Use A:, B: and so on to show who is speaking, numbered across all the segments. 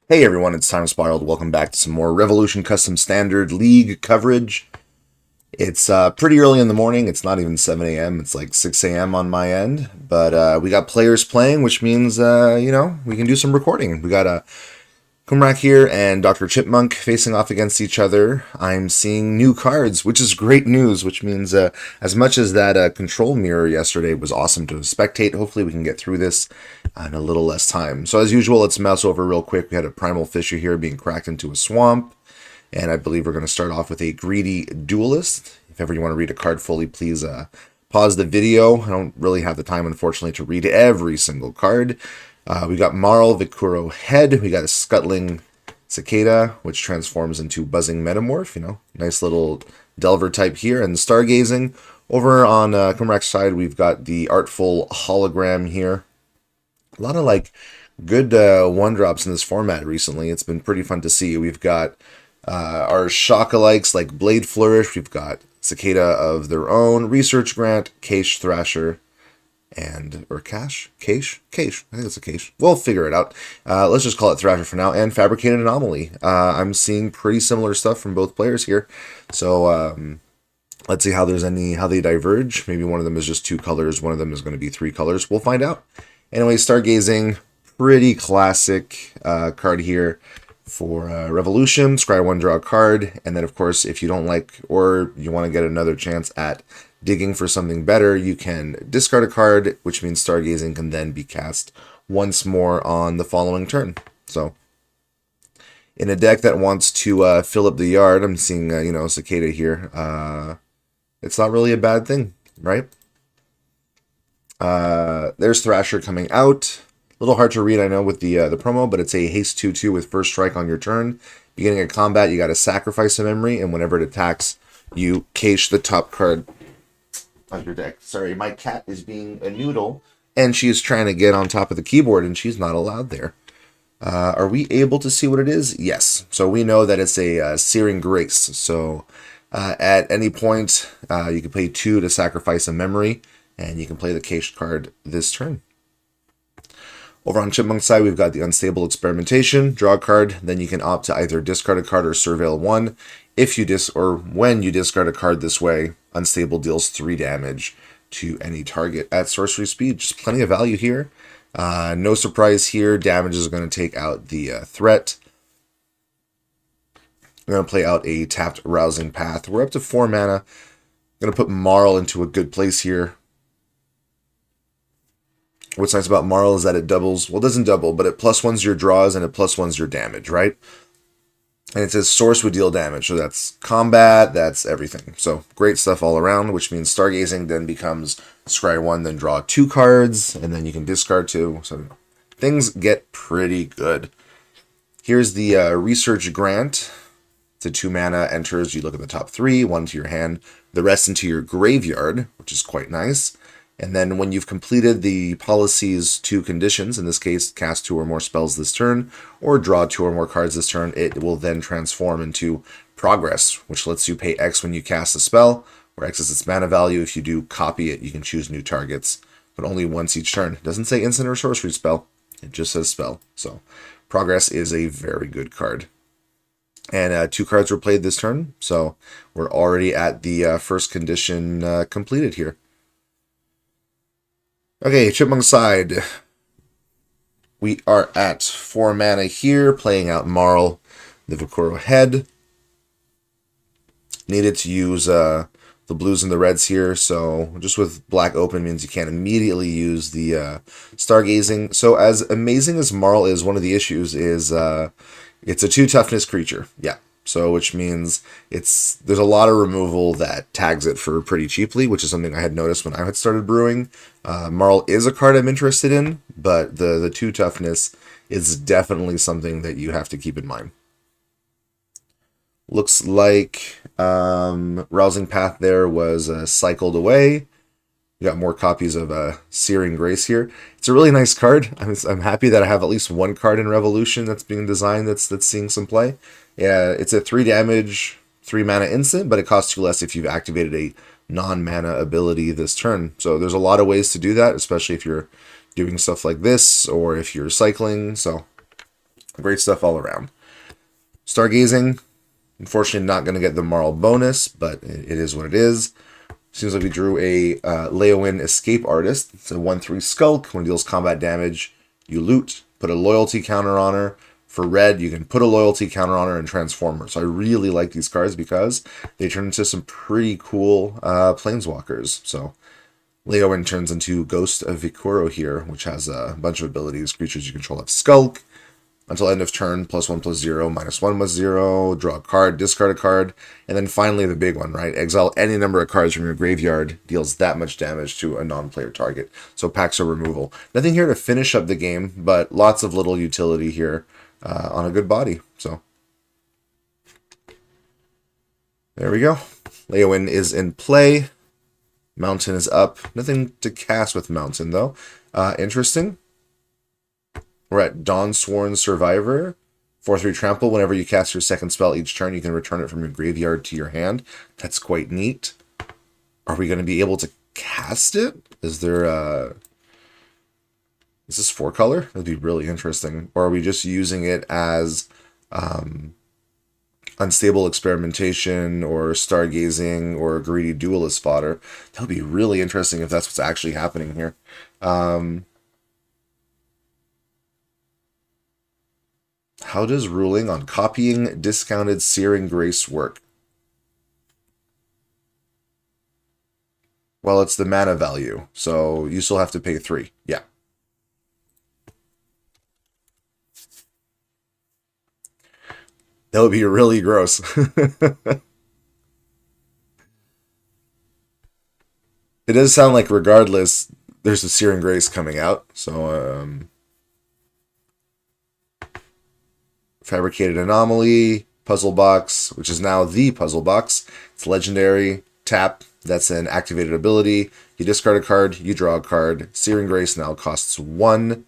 A: Hey everyone, it's Time Spiraled. Welcome back to some more Revolution Custom Standard League coverage. It's pretty early in the morning. It's not even 7 a.m. It's like 6 a.m. on my end. But we got players playing, which means, we can do some recording. We got Kumrak here and Dr. Chipmunk facing off against each other. I'm seeing new cards, which is great news, which means as much as that control mirror yesterday was awesome to spectate, hopefully we can get through this in a little less time. So as usual, let's mouse over real quick. We had a Primal Fissure here being cracked into a swamp, and I believe we're going to start off with a Greedy Duelist. If ever you want to read a card fully, please pause the video. I don't really have the time, unfortunately, to read every single card. We got Marl Vikuro Head. We got a Scuttling Cicada, which transforms into Buzzing Metamorph. Nice little Delver type here. And Stargazing. Over on Kumrak's side, we've got the Artful Hologram here. A lot of good one drops in this format recently. It's been pretty fun to see. We've got our Shockalikes like Blade Flourish. We've got Cicada of their own, Research Grant, Cache Thrasher, or Cache? I think it's a Cache. We'll figure it out. Let's just call it Thrasher for now. And Fabricated Anomaly. I'm seeing pretty similar stuff from both players here. So let's see how they diverge. Maybe one of them is just 2 colors. One of them is going to be 3 colors. We'll find out. Anyway, Stargazing, pretty classic card here for Revolution. Scry 1, draw a card. And then, of course, if you don't like or you want to get another chance at digging for something better, you can discard a card, which means Stargazing can then be cast once more on the following turn. So, in a deck that wants to fill up the yard, I'm seeing, Cicada here. It's not really a bad thing, right? There's Thrasher coming out. A little hard to read, I know, with the promo, but it's a haste 2/2 with first strike on your turn. Beginning of combat, you got to sacrifice a memory, and whenever it attacks, you cache the top card on your deck. Sorry, my cat is being a noodle, and she's trying to get on top of the keyboard, and she's not allowed there. Are we able to see what it is? Yes. So we know that it's a Searing Grace. So at any point, you can pay 2 to sacrifice a memory, and you can play the cached card this turn. Over on Chipmunk's side, we've got the Unstable Experimentation. Draw a card, then you can opt to either discard a card or Surveil 1. When you discard a card this way, Unstable deals 3 damage to any target at sorcery speed. Just plenty of value here. No surprise here. Damage is going to take out the threat. We're going to play out a tapped Rousing Path. We're up to 4 mana. I'm going to put Marl into a good place here. What's nice about Marl is that it doubles. Well, it doesn't double, but it +1s your draws and it +1s your damage, right? And it says source would deal damage. So that's combat, that's everything. So great stuff all around, which means Stargazing then becomes scry 1, then draw 2 cards, and then you can discard 2. So things get pretty good. Here's the Research Grant. It's a 2 mana, enters, you look at the top 3, 1 to your hand, the rest into your graveyard, which is quite nice. And then when you've completed the policy's 2 conditions, in this case, cast 2 or more spells this turn, or draw 2 or more cards this turn, it will then transform into Progress, which lets you pay X when you cast a spell, where X is its mana value. If you do copy it, you can choose new targets, but only once each turn. It doesn't say instant or sorcery spell, it just says spell. So Progress is a very good card. And 2 cards were played this turn, so we're already at the first condition completed here. Okay, Chipmunk's side. We are at 4 mana here, playing out Marl, the Vikuro Head. Needed to use the blues and the reds here, so just with black open means you can't immediately use the Stargazing. So as amazing as Marl is, one of the issues is it's a 2 toughness creature. Yeah. So, which means there's a lot of removal that tags it for pretty cheaply, which is something I had noticed when I had started brewing. Marl is a card I'm interested in, but the 2 toughness is definitely something that you have to keep in mind. Looks like Rousing Path there was cycled away. We got more copies of Searing Grace here. It's a really nice card. I'm happy that I have at least 1 card in Revolution that's being designed that's seeing some play. Yeah, it's a 3 damage, 3 mana instant, but it costs 2 less if you've activated a non-mana ability this turn. So there's a lot of ways to do that, especially if you're doing stuff like this or if you're cycling. So Great stuff all around. Stargazing, unfortunately not going to get the Marl bonus, but it is what it is. Seems like we drew a Leowen Escape Artist. It's a 1/3 Skulk. When it deals combat damage, you loot, put a loyalty counter on her. For red, you can put a loyalty counter on her and transform her. So I really like these cards because they turn into some pretty cool planeswalkers. So Leowen turns into Ghost of Vikuro here, which has a bunch of abilities. Creatures you control have Skulk. Until end of turn, +1/+0, -1/0, draw a card, discard a card, and then finally the big one, right? Exile any number of cards from your graveyard, deals that much damage to a non-player target. So Paxo removal. Nothing here to finish up the game, but lots of little utility here on a good body. So there we go. Leowen is in play. Mountain is up. Nothing to cast with Mountain, though. Interesting. We're at Dawnsworn Survivor. 4/3 trample. Whenever you cast your second spell each turn, you can return it from your graveyard to your hand. That's quite neat. Are we going to be able to cast it? Is there is this 4-color? That'd be really interesting. Or are we just using it as unstable experimentation or stargazing or greedy duelist fodder? That would be really interesting if that's what's actually happening here. How does ruling on copying discounted Searing Grace work? Well, it's the mana value, so you still have to pay 3. Yeah. That would be really gross. It does sound like regardless, there's a Searing Grace coming out, so Fabricated Anomaly, Puzzle Box, which is now the Puzzle Box. It's legendary. Tap, that's an activated ability. You discard a card, you draw a card. Searing Grace now costs 1.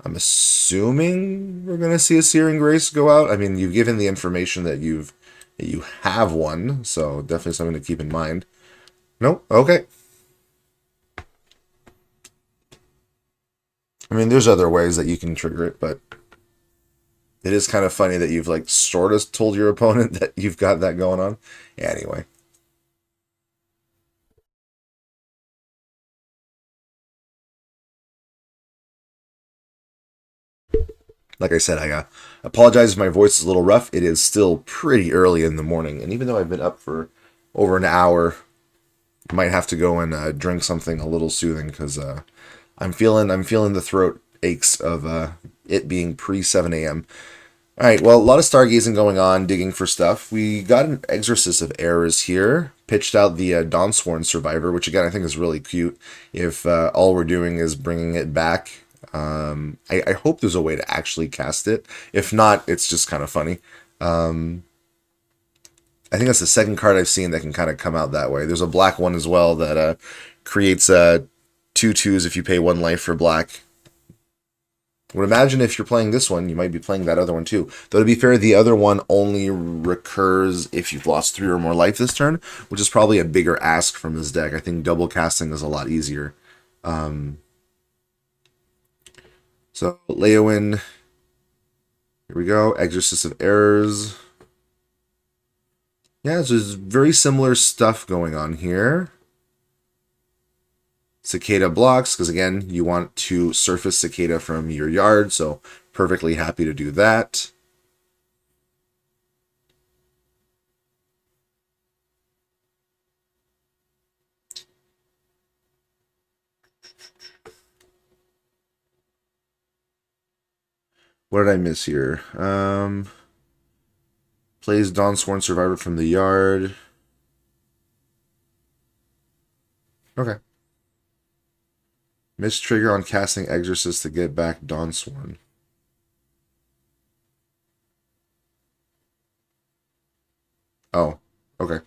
A: I'm assuming we're going to see a Searing Grace go out. I mean, you've given the information that you have one, so definitely something to keep in mind. Nope, okay. I mean, there's other ways that you can trigger it, but it is kind of funny that you've, like, sort of told your opponent that you've got that going on. Yeah, anyway. Like I said, I apologize if my voice is a little rough. It is still pretty early in the morning, and even though I've been up for over an hour, I might have to go and drink something a little soothing because I'm feeling the throat aches of it being pre-7 a.m. All right, well, a lot of stargazing going on, digging for stuff. We got an Exorcist of Errors here. Pitched out the Dawnsworn Survivor, which again I think is really cute. If all we're doing is bringing it back. I hope there's a way to actually cast it. If not, it's just kind of funny. I think that's the second card I've seen that can kind of come out that way. There's a black one as well that creates 2/2s if you pay 1 life for black. I would imagine if you're playing this one, you might be playing that other one too. Though to be fair, the other one only recurs if you've lost 3 or more life this turn, which is probably a bigger ask from this deck. I think double casting is a lot easier. So, Leowen, here we go, Exorcist of Errors. Yeah, so there's very similar stuff going on here. Cicada blocks, because again, you want to surface Cicada from your yard, so perfectly happy to do that. What did I miss here? Plays Dawnsworn Survivor from the yard. Okay. Miss trigger on casting Exorcist to get back Dawnsworn. Oh, okay.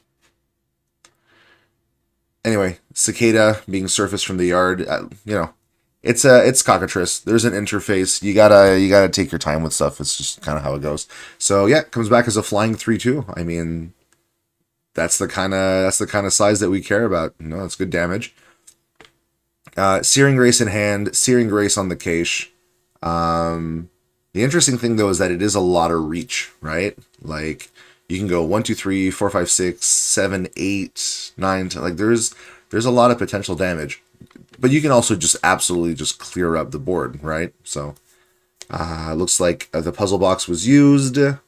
A: Anyway, Cicada being surfaced from the yard, it's cockatrice. There's an interface. You gotta take your time with stuff. It's just kind of how it goes. So yeah, comes back as a flying 3/2. I mean, that's the kind of size that we care about. It's good damage. Searing Grace in hand, Searing Grace on the cache. The interesting thing though is that it is a lot of reach, right? Like you can go 1, 2, 3, 4, 5, 6, 7, 8, 9. Like there's a lot of potential damage, but you can also just absolutely just clear up the board, right? So looks like the puzzle box was used. Looks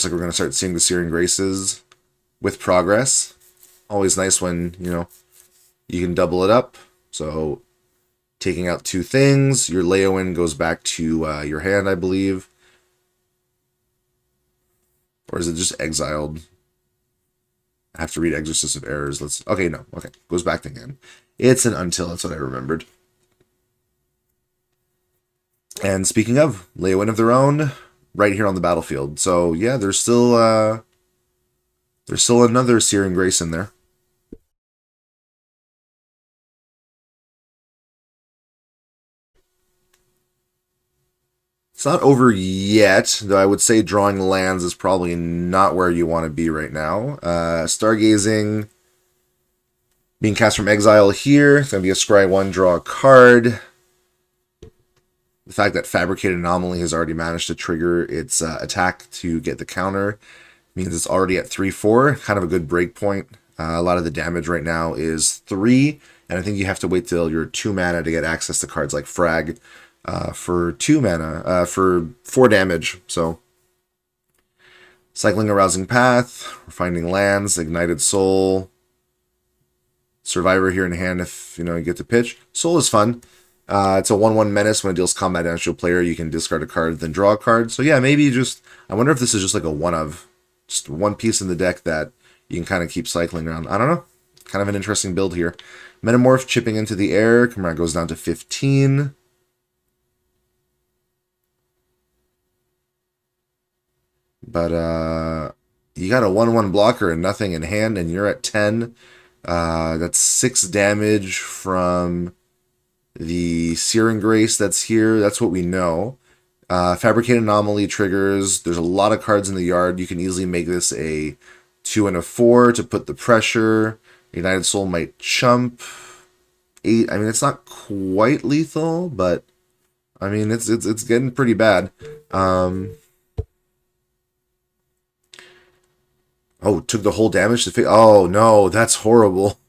A: like we're gonna start seeing the Searing Graces with progress. Always nice when you can double it up. So taking out 2 things, your Leonin goes back to your hand, I believe. Or is it just exiled? I have to read Exorcist of Errors. Okay, no. Okay, goes back to hand. It's an until, that's what I remembered. And speaking of, Leonin of their own, right here on the battlefield. So yeah, there's still another Searing Grace in there. It's not over yet, though I would say drawing lands is probably not where you want to be right now. Stargazing being cast from exile here. It's going to be a scry 1, draw a card. The fact that Fabricated Anomaly has already managed to trigger its attack to get the counter means it's already at 3-4. Kind of a good break point. A lot of the damage right now is 3, and I think you have to wait till you're 2 mana to get access to cards like Frag. For 2 mana, for 4 damage. So, cycling Arousing Path, Refining Lands, Ignited Soul, Survivor here in hand if you get to pitch. Soul is fun. It's a 1/1 menace. When it deals combat damage to a player, you can discard a card, then draw a card. So yeah, maybe I wonder if this is just like a just one piece in the deck that you can kind of keep cycling around. I don't know. Kind of an interesting build here. Metamorph chipping into the air. Command goes down to 15. But you got a 1/1 blocker and nothing in hand, and you're at 10. That's 6 damage from the Searing Grace that's here. That's what we know. Fabricated Anomaly triggers. There's a lot of cards in the yard. You can easily make this a 2 and a 4 to put the pressure. Ignited Soul might chump. 8. I mean, it's not quite lethal, but I mean, it's getting pretty bad. Oh, took the whole damage to oh no, that's horrible.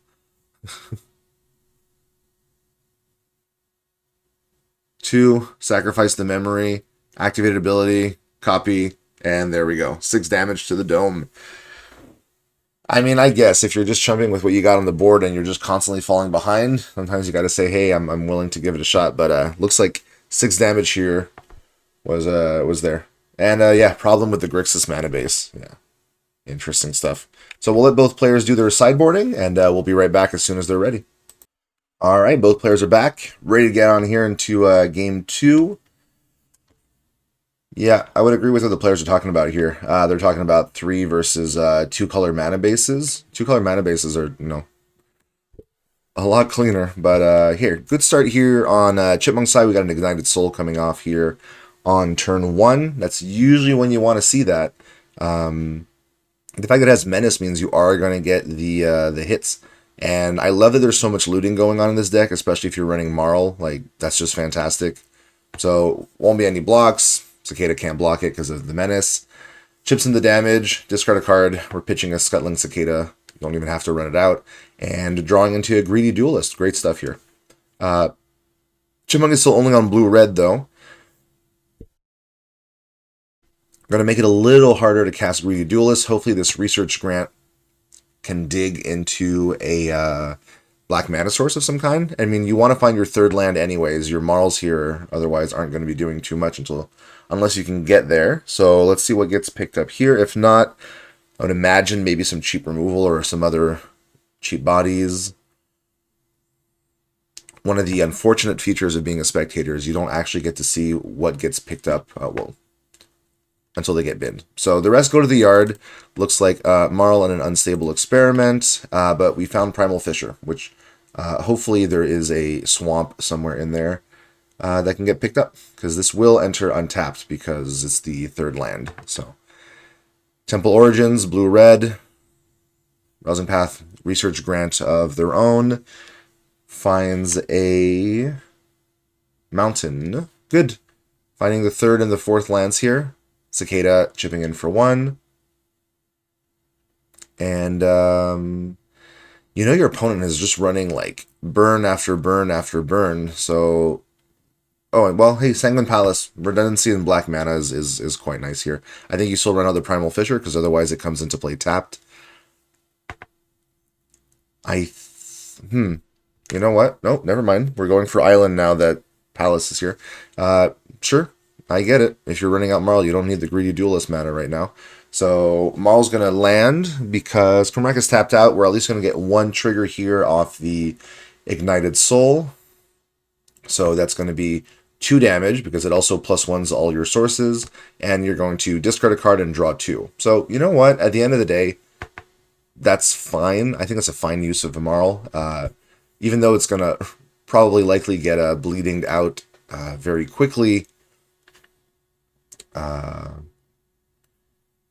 A: 2, sacrifice the memory, activated ability, copy, and there we go. 6 damage to the dome. I mean, I guess if you're just chumping with what you got on the board and you're just constantly falling behind, sometimes you got to say, hey, I'm willing to give it a shot. But looks like 6 damage here was there. And yeah, problem with the Grixis mana base. Yeah. Interesting stuff. So we'll let both players do their sideboarding, and we'll be right back as soon as they're ready. All right, both players are back, ready to get on here into game 2. Yeah, I would agree with what the players are talking about here. They're talking about 3 versus 2 color mana bases. 2 color mana bases are, a lot cleaner. But here, good start here on Chipmunk's side. We got an Ignited Soul coming off here on turn 1. That's usually when you want to see that. The fact that it has Menace means you are going to get the hits. And I love that there's so much looting going on in this deck, especially if you're running Marl. Like, that's just fantastic. So, won't be any blocks. Cicada can't block it because of the Menace. Chips in the damage, discard a card. We're pitching a Scuttling Cicada. Don't even have to run it out. And drawing into a Greedy Duelist. Great stuff here. Chipmunk is still only on blue-red, though. Going to make it a little harder to cast Greedy Duelist. Hopefully this Research Grant can dig into a black mana source of some kind. I mean, you want to find your 3rd land anyways. Your Marls here otherwise aren't going to be doing too much unless you can get there. So let's see what gets picked up here. If not, I would imagine maybe some cheap removal or some other cheap bodies. One of the unfortunate features of being a spectator is you don't actually get to see what gets picked up. Until they get binned. So the rest go to the yard. Looks like Marl and an Unstable Experiment, but we found Primal Fissure, which hopefully there is a swamp somewhere in there that can get picked up, because this will enter untapped because it's the 3rd land. So Temple Origins, blue-red, Rousing Path, Research Grant of their own, finds a mountain. Good. Finding the third and the fourth lands here. Cicada chipping in for 1. And, you know your opponent is just running, like, burn after burn after burn. So, oh, well, hey, Sanguine Palace. Redundancy in black mana is quite nice here. I think you still run out the Primal Fissure, because otherwise it comes into play tapped. You know what? Nope, never mind. We're going for Island now that Palace is here. Sure, I get it. If you're running out Marl, you don't need the Greedy Duelist mana right now. So Marl's going to land because Cormac is tapped out. We're at least going to get 1 trigger here off the Ignited Soul. So that's going to be 2 damage because it also +1s all your sources. And you're going to discard a card and draw 2. So you know what? At the end of the day, that's fine. I think that's a fine use of the Marl. Even though it's going to probably likely get a bleeding out very quickly,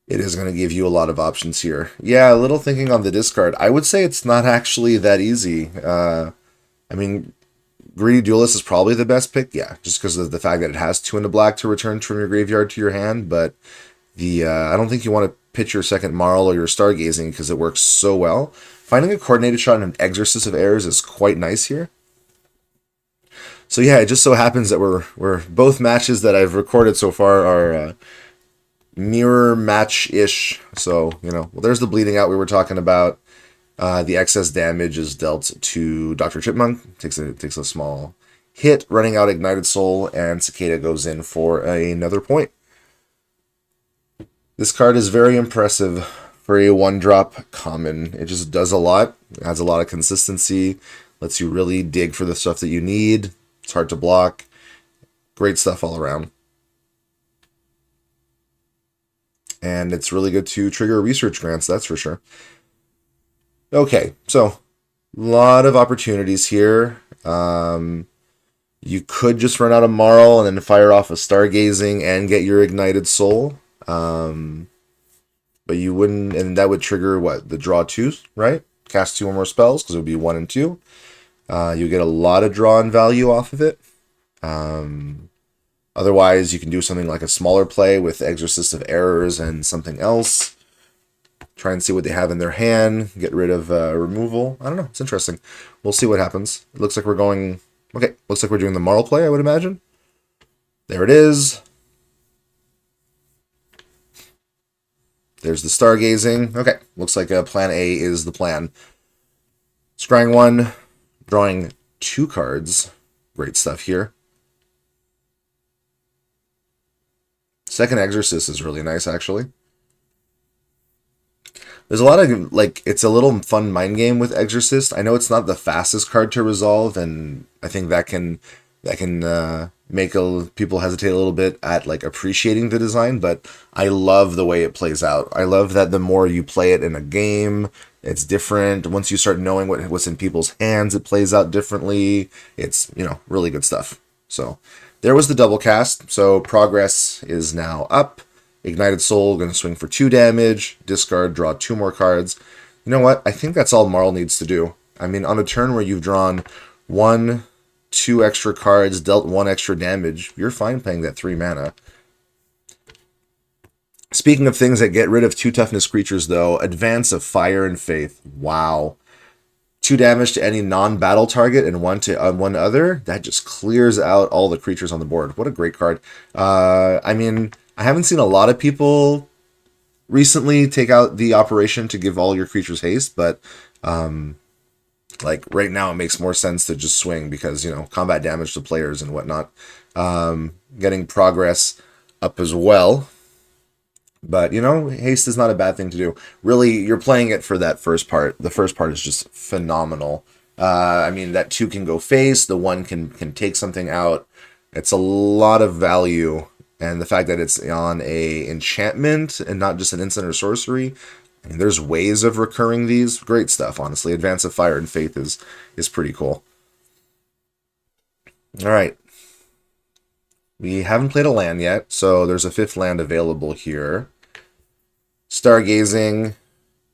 A: it is going to give you a lot of options here. Yeah, a little thinking on the discard. I would say it's not actually that easy. I mean, Greedy Duelist is probably the best pick, yeah, just because of the fact that it has 2 in the black to return from your graveyard to your hand, but I don't think you want to pitch your second Marl or your Stargazing because it works so well. Finding a Coordinated Shot and an Exorcist of Errors is quite nice here. So yeah, it just so happens that we're both matches that I've recorded so far are mirror match-ish. So, you know, well, there's the bleeding out we were talking about. The excess damage is dealt to Dr. Chipmunk. Takes a small hit, running out Ignited Soul, and Cicada goes in for another point. This card is very impressive for a 1-drop common. It just does a lot. It has a lot of consistency. Lets you really dig for the stuff that you need. It's hard to block. Great stuff all around. And it's really good to trigger research grants, that's for sure. Okay, so a lot of opportunities here. You could just run out of Marl and then fire off a Stargazing and get your Ignited Soul. But you wouldn't, and that would trigger what? The draw 2, right? Cast 2 or more spells, because it would be 1 and 2. You get a lot of draw and value off of it. Otherwise, you can do something like a smaller play with Exorcist of Errors and something else. Try and see what they have in their hand. Get rid of removal. I don't know. It's interesting. We'll see what happens. It looks like we're going... Okay, looks like we're doing the Marl play, I would imagine. There it is. There's the Stargazing. Okay, looks like plan A is the plan. Scrying 1, drawing 2 cards. Great stuff here. Second Exorcist is really nice, actually. There's a lot of, like, it's a little fun mind game with Exorcist. I know it's not the fastest card to resolve, and I think that can make people hesitate a little bit at, like, appreciating the design, but I love the way it plays out. I love that the more you play it in a game, it's different. Once you start knowing what's in people's hands, it plays out differently. It's, you know, really good stuff. So there was the double cast. So progress is now up. Ignited Soul, going to swing for 2 damage. Discard, draw 2 more cards. You know what? I think that's all Marl needs to do. I mean, on a turn where you've drawn 1, 2 extra cards, dealt 1 extra damage, you're fine playing that 3 mana. Speaking of things that get rid of 2 toughness creatures, though, Advance of Fire and Faith. Wow. 2 damage to any non-battle target and 1 to one other. That just clears out all the creatures on the board. What a great card. I mean, I haven't seen a lot of people recently take out the operation to give all your creatures haste, but like right now it makes more sense to just swing because, you know, combat damage to players and whatnot. Getting progress up as well. But, you know, haste is not a bad thing to do. Really, you're playing it for that first part. The first part is just phenomenal. I mean, that 2 can go face. The 1 can take something out. It's a lot of value. And the fact that it's on a enchantment and not just an instant or sorcery. I mean, there's ways of recurring these. Great stuff, honestly. Advance of Fire and Faith is pretty cool. All right. We haven't played a land yet, so there's a 5th land available here. Stargazing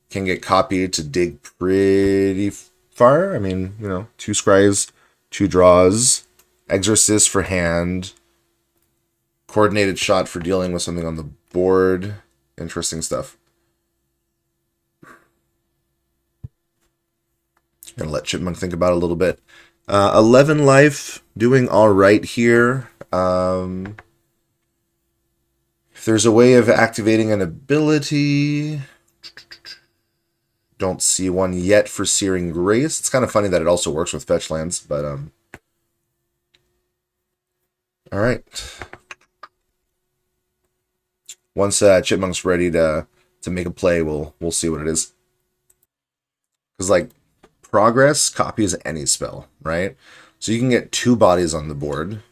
A: can get copied to dig pretty far. I mean, you know, 2 scries, 2 draws. Exorcist for hand. Coordinated shot for dealing with something on the board. Interesting stuff. Gonna let Chipmunk think about it a little bit. 11 life, doing all right here. If there's a way of activating an ability, don't see one yet for Searing Grace. It's kind of funny that it also works with fetch lands, but all right. Once Chipmunk's ready to make a play, we'll see what it is. Because like Progress copies any spell, right? So you can get 2 bodies on the board.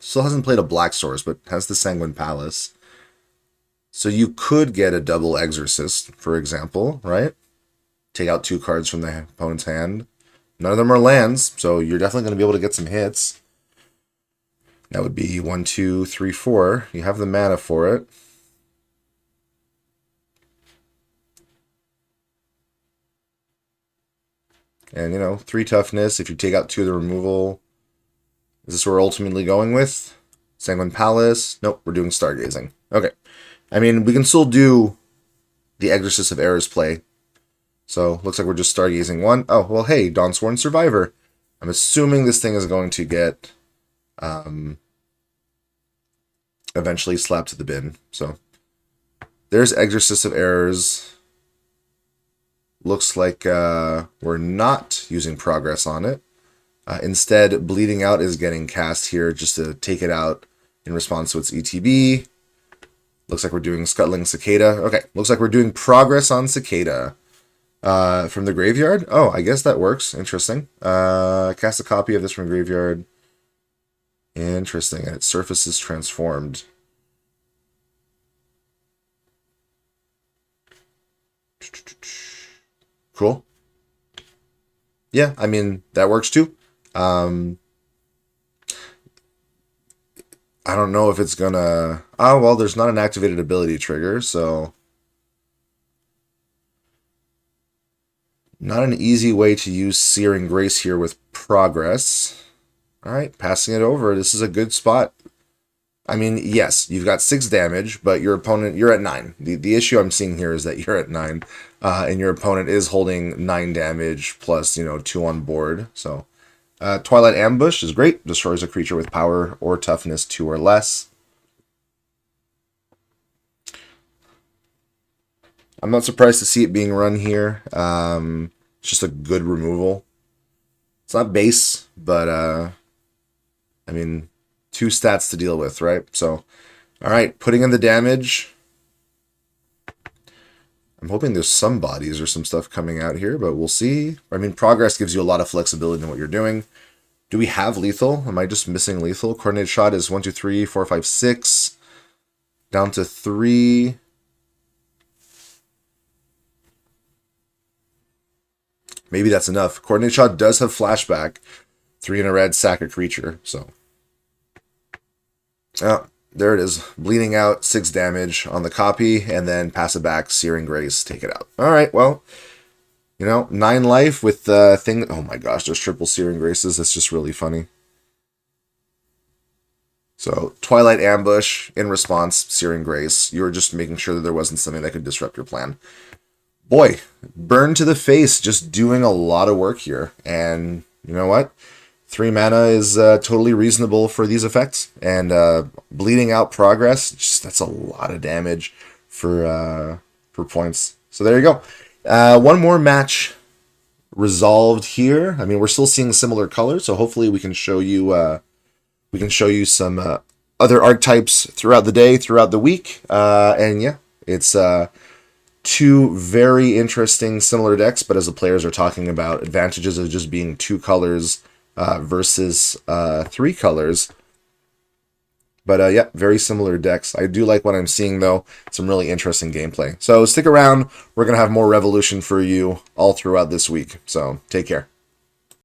A: Still hasn't played a Black Source, but has the Sanguine Palace. So you could get a double Exorcist, for example, right? Take out 2 cards from the opponent's hand. None of them are lands, so you're definitely going to be able to get some hits. That would be 1, 2, 3, 4. You have the mana for it. And, you know, 3 toughness. If you take out 2 of the removal. Is this what we're ultimately going with? Sanguine Palace? Nope, we're doing Stargazing. Okay. I mean, we can still do the Exorcist of Errors play. So, looks like we're just Stargazing 1. Oh, well, hey, Dawnsworn Survivor. I'm assuming this thing is going to get eventually slapped to the bin. So, there's Exorcist of Errors. Looks like we're not using Progress on it. Instead, Bleeding Out is getting cast here just to take it out in response to its ETB. Looks like we're doing Scuttling Cicada. Okay, looks like we're doing Progress on Cicada. From the graveyard? Oh, I guess that works. Interesting. Cast a copy of this from graveyard. Interesting. And its surface is transformed. Cool. Yeah, I mean, that works too. I don't know if it's gonna... Oh, well, there's not an activated ability trigger, so... Not an easy way to use Searing Grace here with Progress. Alright, passing it over. This is a good spot. I mean, yes, you've got 6 damage, but your opponent... You're at 9. The issue I'm seeing here is that you're at 9, and your opponent is holding 9 damage plus, 2 on board, so... Twilight Ambush is great. Destroys a creature with power or toughness 2 or less. I'm not surprised to see it being run here. It's just a good removal. It's not base, but I mean, 2 stats to deal with, right? So, all right, putting in the damage. I'm hoping there's some bodies or some stuff coming out here, but we'll see. I mean, Progress gives you a lot of flexibility in what you're doing. Do we have lethal? Am I just missing lethal? Coordinated shot is 1, 2, 3, 4, 5, 6. Down to 3. Maybe that's enough. Coordinated shot does have flashback. 3 in a red, sack a creature, so. Oh, there it is. Bleeding Out, 6 damage on the copy, and then pass it back, Searing Grace, take it out. Alright, well, 9 life with the thing. Oh my gosh, there's triple Searing Graces. That's just really funny. So, Twilight Ambush, in response, Searing Grace. You were just making sure that there wasn't something that could disrupt your plan. Boy, Burn to the Face, just doing a lot of work here. And you know what? 3 mana is totally reasonable for these effects. And Bleeding Out Progress, that's a lot of damage for points. So there you go. One more match resolved here. I mean, we're still seeing similar colors, so hopefully we can show you some other archetypes throughout the day, throughout the week. And yeah, it's 2 very interesting similar decks, but as the players are talking about advantages of just being 2 colors versus 3 colors. But yeah, very similar decks. I do like what I'm seeing, though. Some really interesting gameplay. So stick around. We're going to have more Revolution for you all throughout this week. So take care.